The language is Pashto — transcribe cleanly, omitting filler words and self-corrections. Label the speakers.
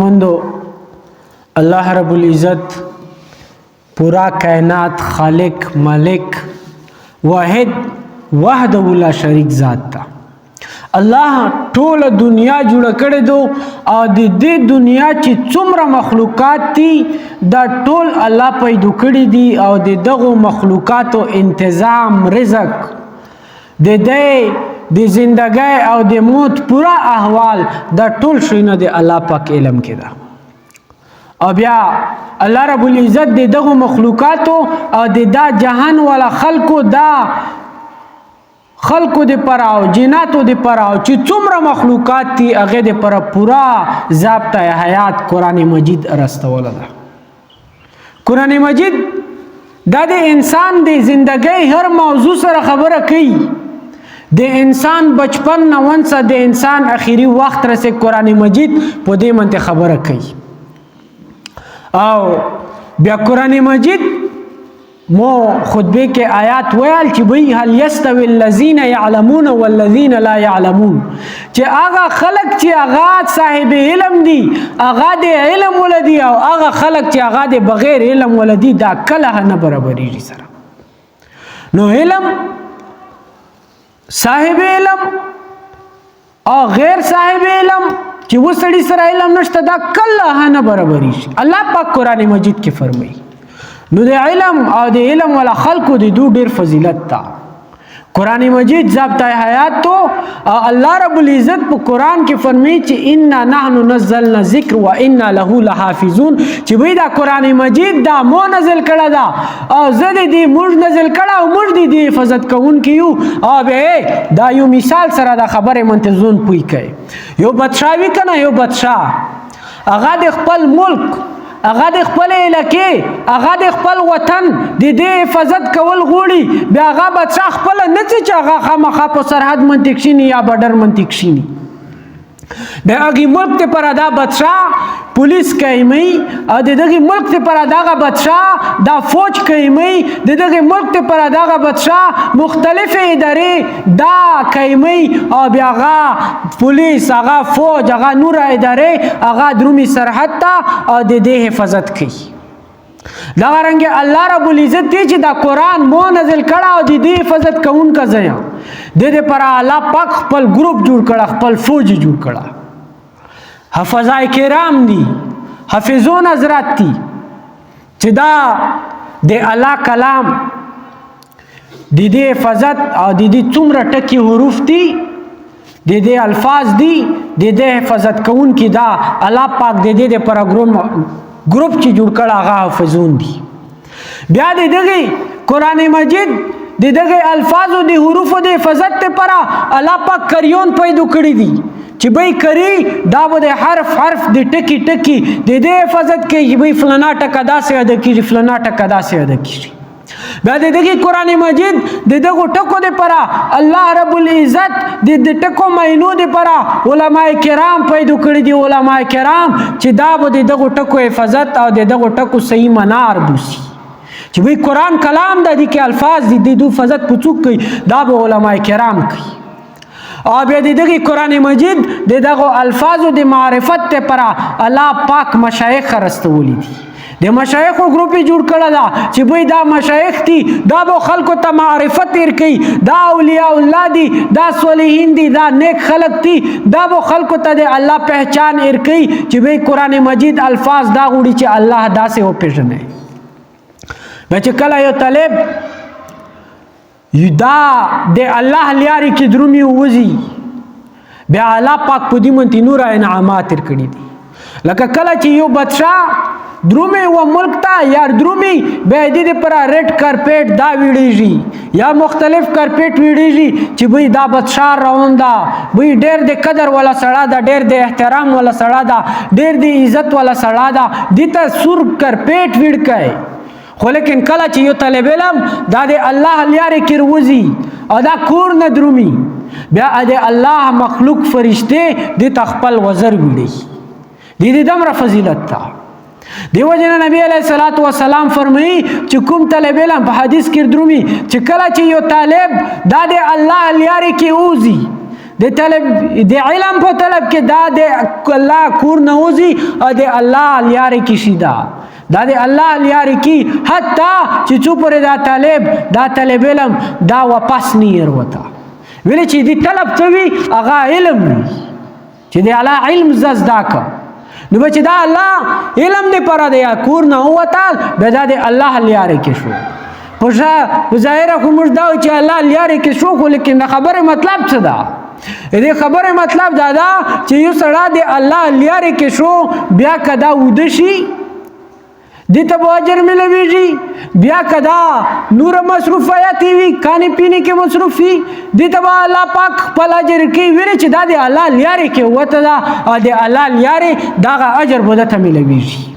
Speaker 1: مندو اللہ رب العزت پورا کائنات خالق مالک واحد وحده لا شریک ذات تا الله ټول دنیا جوړ کړې دو او د دې دنیا چې څومره مخلوقات دي دا ټول الله پیدا کړی دي او د دغه مخلوقاتو تنظیم رزق د دې د زندګۍ او د موت پورا احوال دا ټول شونه د الله پاک علم کې ده او بیا الله رب العزت د دغه مخلوقاتو او د دا جهان والا خلقو د پراو جناتو د پراو چې څومره مخلوقات دي هغه د پر پورا ضابطه حیات قران مجید راستوله ده. قران مجید دا د انسان د زندګۍ هر موضوع سره خبره کوي. د انسان بچپن نونسه د انسان اخیری وخت رسه قران مجید په دې منته خبره کوي. او بیا قران مجید مو خطبه کې آیات ویل چې وی هل یستوی الذین یعلمون والذین لا یعلمون چې هغه خلق چې هغه صاحب علم دي هغه د علم ولدي او هغه خلق چې هغه د بغیر علم ولدي دا کله نه برابرېږي سره. نو علم صاحب علم او غیر صاحب علم چې وسړي سره علم نشته دا کله نه برابرېږي. الله پاک قران مجید کې فرمایي نو د علم او د علم ولا خلقو د دو ډیر فضیلت تا قران مجید ضابطه حیات تو الله رب العزت په قران کې فرمایي چې انا نحن نزلنا ذکر وانا له لحافظون چې وی دا قران مجید دا مو نزل کړه دا او زه دې موږ نزل کړه او موږ دې حفاظت کوون کیو او به دا یو مثال سره دا خبره منتظون پوي کوي. یو بادشاہوي کنه یو بادشاہ هغه د خپل ملک هغه د خپل علاقې هغه د خپل وطن د دې حفاظت کول غوړي بیا هغه بادشاہ خپل نه چې هغه خامخا په سرحد منطق شینی یا بارډر منطق شینی بیا هغه ملک ته پر ادا بادشاہ پولیس کایمي او دغه ملک ته پر ادا بادشاہ دا فوج کایمي دغه ملک ته پر ادا بادشاہ مختلف ادارې دا کایمي او بیا هغه پولیس هغه فوج هغه نور ادارې هغه درومي سرحد ته او د دې حفاظت کوي. دا رنګه الله رب العزت چې دا قران مو نازل کړه او د دې حفاظت کوون کا ځای د دې پر الله پاک خپل ګروپ جوړ کړه خپل فوج جوړ کړه. حفظای کرام دي حافظون حضرات دي چې دا د الله کلام د دې حفاظت او د دې څومره ټکی حروف دي د دې الفاظ دي د دې حفاظت کوون کی دا الله پاک د دې پر ګروپ چې جوړ کړه هغه حافظون دي. بیا د دغه قران مجید د دغه الفاظ او د حروف د حفاظت لپاره الله پاک کریون پیدا کړی دي چې به کری دا به حرف د ټکی ټکی د دې حفاظت کوي به فلانا ټکا داسې ادا کیږي فلانا ټکا داسې ادا کیږي. بیا د دغه قران مجید د دغه ټکو لپاره الله رب العزت د ټکو مینو لپاره علما کرام پیدا کړی دي. علما کرام چې دا به دغه ټکو حفاظت او دغه ټکو صحیح منار بوسي چې وی قران کلام د دې کې الفاظ دي د حفاظت پڅوک کوي دا به علما کرام کوي. او بیا دغه قران مجید دغه الفاظ د معرفت ته پر الله پاک مشایخ راستولي دي. د مشایخو ګروپ جوړ کړل دا چې وای دا مشایخ دي دا به خلکو ته معرفت ورکړي دا اولیاء الله دي دا صالحین دي دا نیک خلق دي دا به خلکو ته د الله پہچان ورکړي چې وای قران مجید الفاظ دا غوړي چې الله داسې و پیژني. بچ کله یو طالب دا د الله لیاري کې درومي وځي بیا الله پاک په دې منتی نور انعامات ورکړي دي. لکه کله چې یو بادشاہ درومي و ملک ته یا درومي به دې پر ریډ کارپیټ دا ویډیږي یا مختلف کارپیټ ویډیږي چې وای دا بادشاہ رواندا وای ډېر د قدر ولا سړا دا ډېر د احترام ولا سړا دا ډېر د عزت ولا سړا دا دته سور کارپیټ ویډ کای. خو لیکن کله چې یو طالب علم دا د الله لیاري کې وروزي او دا کور نه درومي بیا د الله مخلوق فرشته د تخپل وزر ویډي د دې دمر فضیلت تا. دیو جن نبی علیہ الصلوۃ والسلام فرمایي چې کوم طالب علم په حدیث کې درومي چې کله چې یو طالب د الله لیاري کې اوزي د علم په طلب کې دا د الله کور نه وځي او د الله لیارې کې شي دا د الله لیارې کې حتی چې څو پورې دا طالب علم دا واپس نه وروته ویلې چې د طلب څه وي هغه علم وي چې د الله علم زده که نو به چې دا الله علم دې پاره دی کور نه ووتل بیا دا د الله لیارې کې شو په ظاهره خو موږ دا وایو چې الله لیارې کې شو خو لیکن د خبرې مطلب څه ده دې خبرې مطلب دا ده چې یو سړی د الله لیارې کې شو بیا که دا ویده شي دې ته به اجر ملویږي بیا که دا نور مصروفیاتې وي کانې پینے کې مصروف وي دې ته به الله پاک خپل اجر کوي ویلې چې دا د الله لیارې کې وته ده او د الله لیارې دغه اجر به ده ته ملویږي